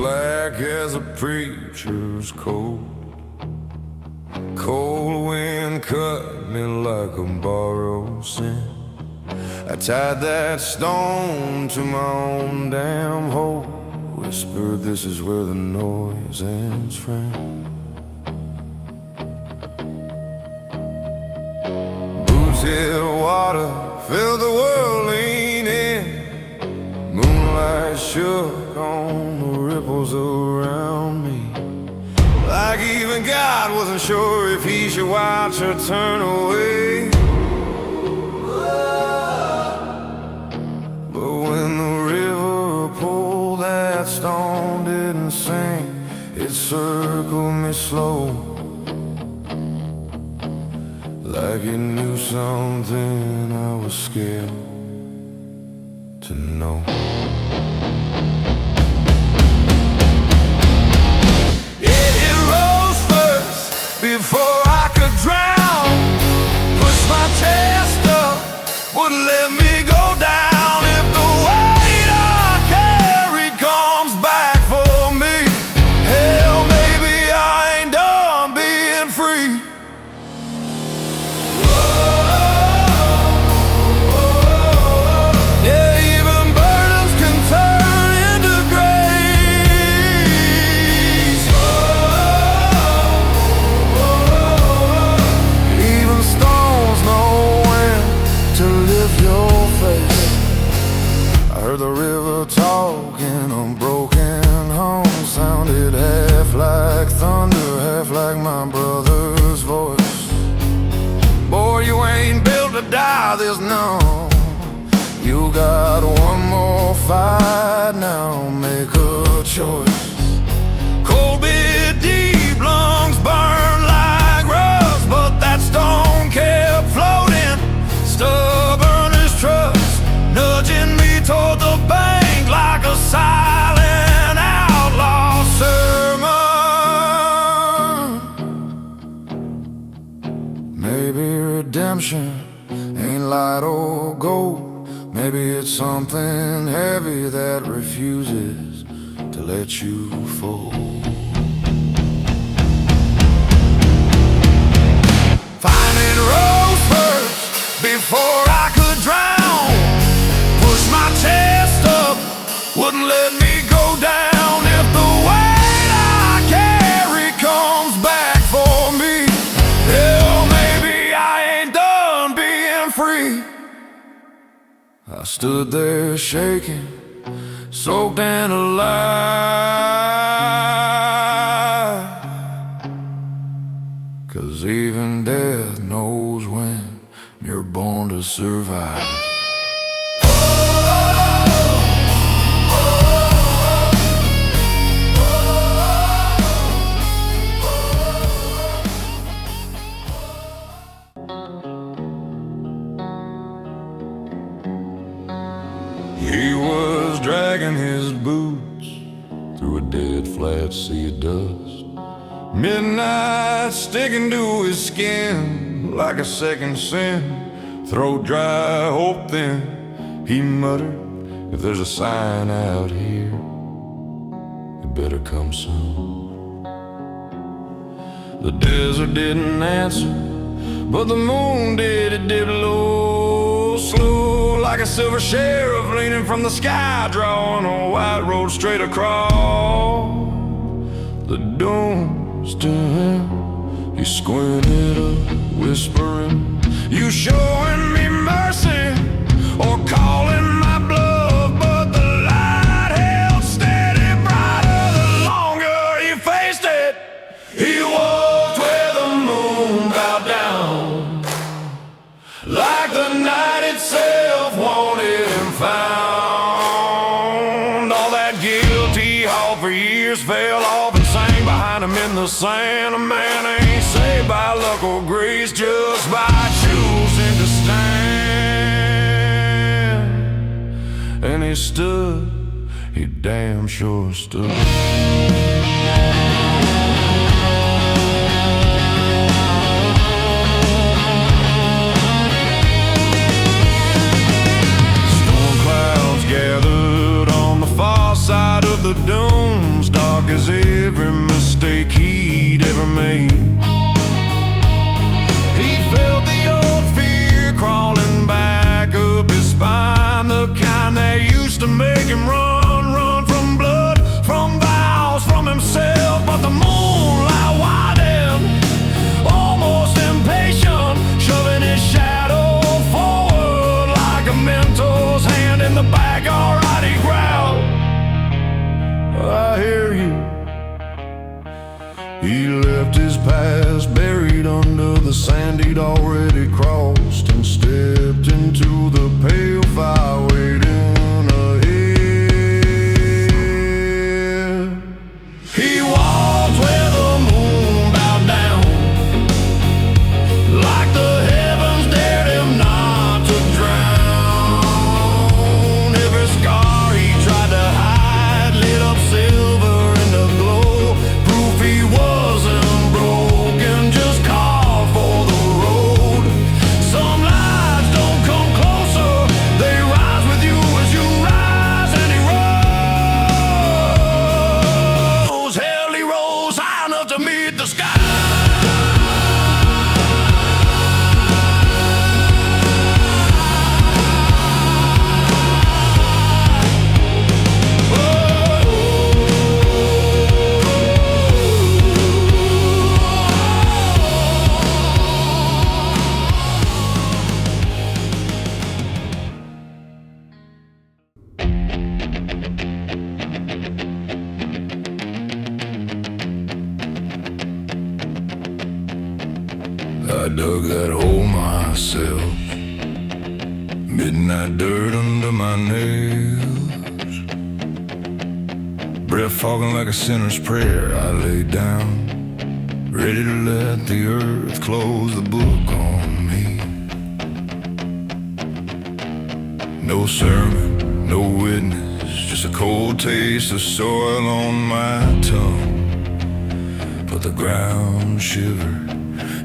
black as a preacher's coat. Cold wind cut me like a borrowed sin. I tied that stone to my own damn hole. Whispered, this is where the noise ends, friend. Boots hit water, felt the world lean in. Moonlight shook on the ripples around me, like even God wasn't sure if he should watch her turn away. But when the river pulled, that stone didn't sink. It circled me slow, like it knew something I was scared to know. It rose first before I could drown. Pushed my chest up, wouldn't let me go down. If the weight I carry comes back for me, hell, maybe I ain't done being free. The river talking on broken home sounded half like thunder, half like my brother's voice. Boy, you ain't built to die this long. You got one more fight now, make a choice. Cold bit deep, lungs burn like rust, but that stone kept floating, stubborn as trust, nudging me toward the bank like a silent outlaw sermon. Maybe redemption ain't light or gold. Maybe it's something heavy that refuses to let you fall. Finding rose first before I could drown. Pushed my chest up, wouldn't let me go down. If the weight I carry comes back for me, hell, maybe I ain't done being free. I stood there shaking, soaked and alive, 'cause even death knows when you're born to survive. He was dragging his boots through a dead flat sea of dust. Midnight sticking to his skin like a second sin. Throat dry, hope thin. He muttered, if there's a sign out here, it better come soon. The desert didn't answer, but the moon did. It did low, slow, like a silver sheriff leaning from the sky, drawing a white road straight across the dunes to him. He squinted up, whispering, you showing me mercy or calling my bluff? But the light held steady brighter the longer he faced it. He walked where the moon bowed down, like the night itself wanted him found. All that guilt he hauled for years fell off and sank behind him in the sand. A man ain't saved by luck or grace, just by choosing to stand. And he stood, he damn sure stood. Storm clouds gathered on the far side of the dunes. He left his past buried under the sand he'd already crossed, and stepped into the pale fire waiting ahead. He walked where the moon bowed down, like the heavens dared him not to drown. Every scar he tried to hide lit up silver in the glow, proof he wasn't broken, just called for the road. Some lights don't come closer, they rise with you as you rise. And he rose, hell, he rose high enough to meet the sky. I dug that hole myself, midnight dirt under my nails, breath fogging like a sinner's prayer. I lay down, ready to let the earth close the book on me. No sermon, no witness, just a cold taste of soil on my tongue. But the ground shivered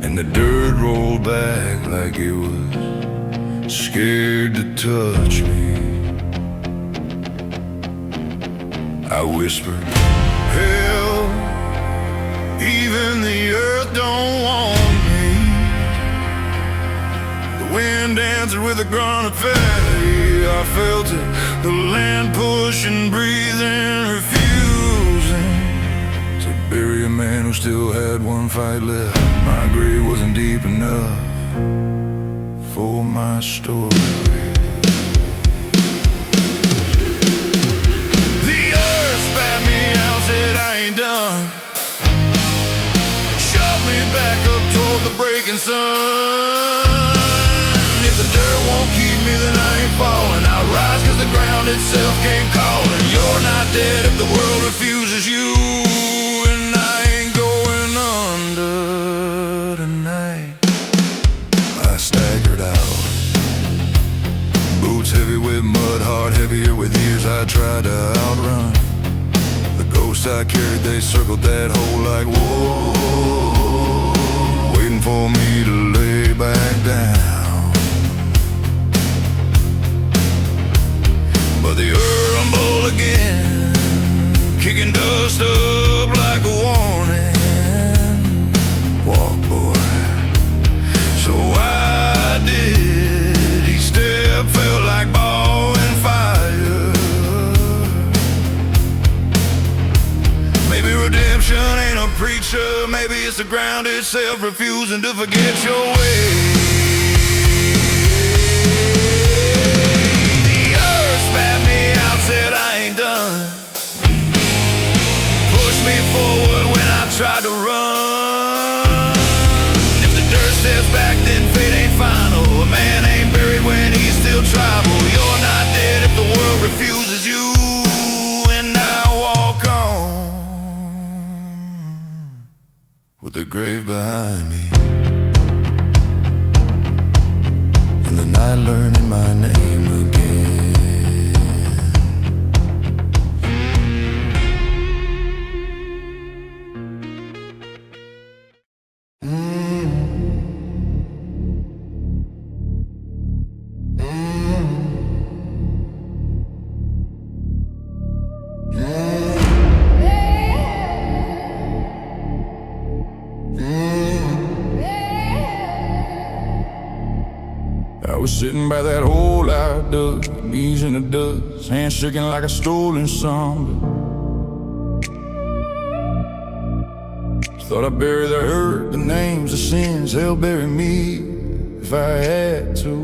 and the dirt rolled back like it was scared to touch me. I whispered, hell, even the earth don't want me. The wind dancing with a grunt of fatty. I felt it, the land pushing, breathing, refusing to bury a man who still had one fight left. My grave wasn't deep enough for my story. The earth spat me out, said I ain't done, shoved me back up toward the breaking sun. If the dirt won't keep me, then I ain't falling. I'll rise 'cause the ground itself came calling. You're not dead if the world refuses you, and I ain't going under tonight. I staggered out, boots heavy with mud, heart heavier with years I tried to outrun. The ghosts I carried, they circled that hole like whoa, waiting for me to lay back down. But the earth rumbled again, kicking dust up like a warning. Walk, boy. So I did. Each step felt like ball and fire. Maybe redemption ain't a preacher, maybe it's the ground itself refusing to forget your way. The earth spat me out, said I ain't done, pushed me forward when I tried to run. If the dirt steps back, then fate ain't final. A man ain't buried when he's still tribal. You're not dead if the world refuses you, and I walk on with the grave behind me, and the night learning my name again. I was sitting by that hole I dug, knees in the dust, hands shaking like a stolen song. Thought I'd bury the hurt, the names, the sins, hell bury me if I had to.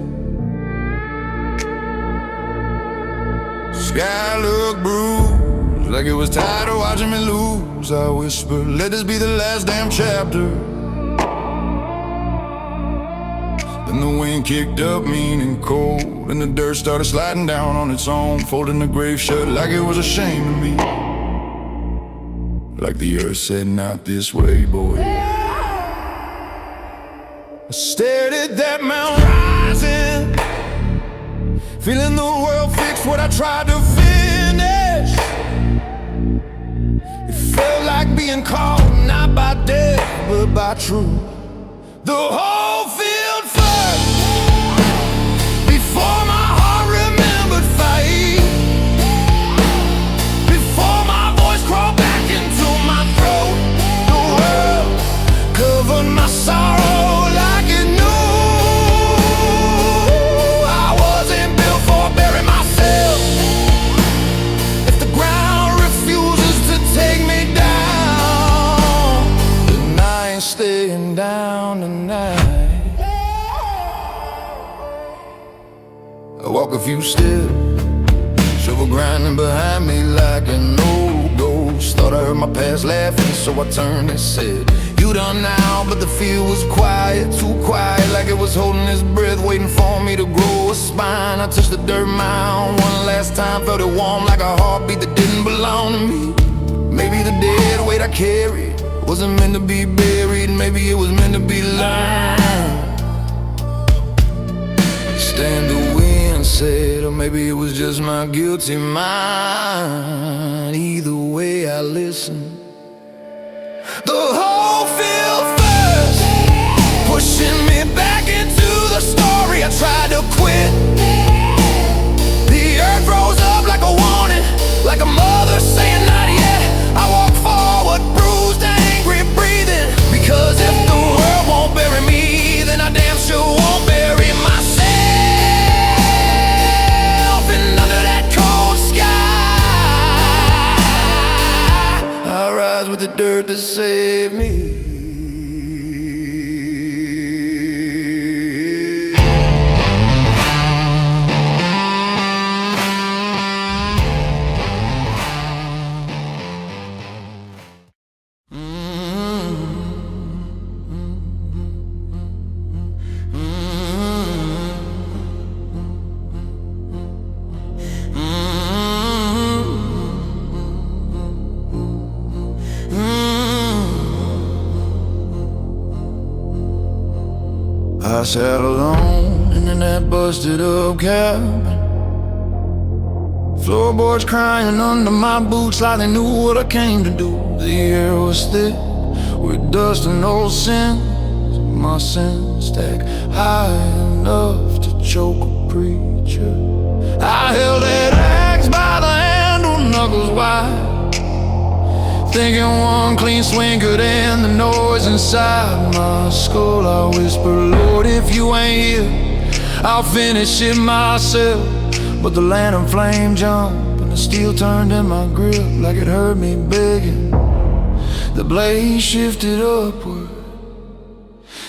Sky looked bruised like it was tired of watching me lose. I whispered, let this be the last damn chapter. Then the wind kicked up mean and cold, and the dirt started sliding down on its own, folding the grave shut like it was a shame to me. Like the earth said, not this way, boy. I stared at that mountain rising, feeling the world fix what I tried to finish. It felt like being caught, not by death, but by truth. The whole field first, before my heart remembered fight, before my voice crawled back into my throat. The world covered my sorrow like it knew I wasn't built for burying myself. If the ground refuses to take me down, then I ain't staying down tonight. I walk a few steps, shovel grinding behind me like an old ghost. Thought I heard my past laughing, so I turned and said, you done now, but the field was quiet, too quiet, like it was holding its breath, waiting for me to grow a spine. I touched the dirt mound one last time, felt it warm like a heartbeat that didn't belong to me. Maybe the dead weight I carried wasn't meant to be buried, maybe it was meant to be learned. Stand the wind said, or maybe it was just my guilty mind. Either way I listened. The whole field first, pushing me back into the story. I tried to quit. The earth rose up like a warning, like a mother saying not yet. I walk forward, bruised, angry, breathing, because if the world won't bury me, then I damn sure won't bury myself. And under that cold sky, I rise with the dirt to save me. I sat alone in that busted up cabin, floorboards crying under my boots like they knew what I came to do. The air was thick with dust and old sins, my sins stacked high enough to choke a preacher. I held that axe by the handle, knuckles wide, thinking one clean swing could end the noise inside my skull. I whisper, Lord, if you ain't here, I'll finish it myself. But the lantern flame jumped and the steel turned in my grip like it heard me begging. The blade shifted upward,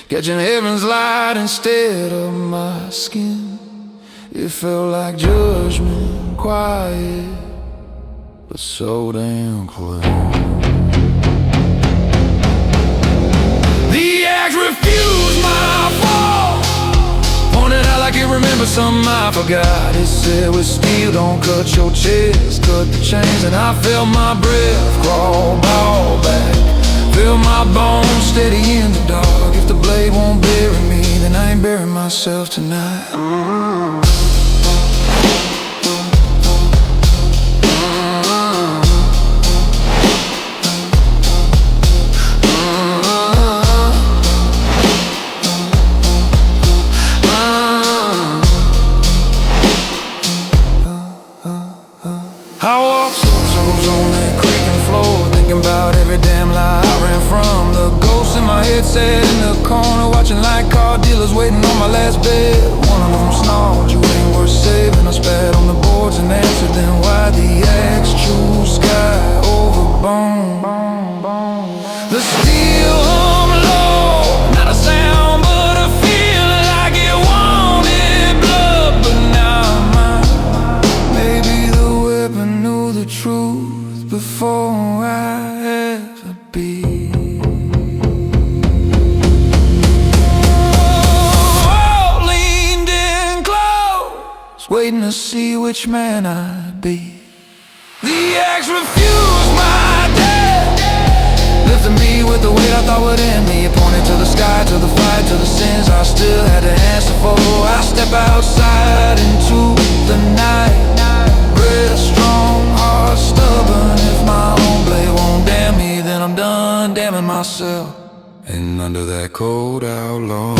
catching heaven's light instead of my skin. It felt like judgment, quiet, but so damn close. The axe refused my fall, pointed out like it remembered something I forgot. It said with steel don't cut your chest, cut the chains. And I felt my breath crawl ball back, feel my bones steady in the dark. If the blade won't bury me, then I ain't burying myself tonight. I walked circles on that creaking floor, thinking about every damn lie I ran from. The ghost in my head sat in the corner, watching like car dealers waiting on my last bed. One of them snarled, you ain't worth saving. I spat on the boards and answered, then why the axe choose sky over bone? The steel hum low, not a sound but a feeling like it wanted blood. But now I'm mine. Maybe the weapon knew the truth waiting to see which man I'd be. The axe refused my death, lifting me with the weight I thought would end me. It pointed to the sky, to the fight, to the sins I still had to answer for. I step outside into the night, bred strong, heart stubborn. If my own blade won't damn me, then I'm done damning myself. And under that cold outlaw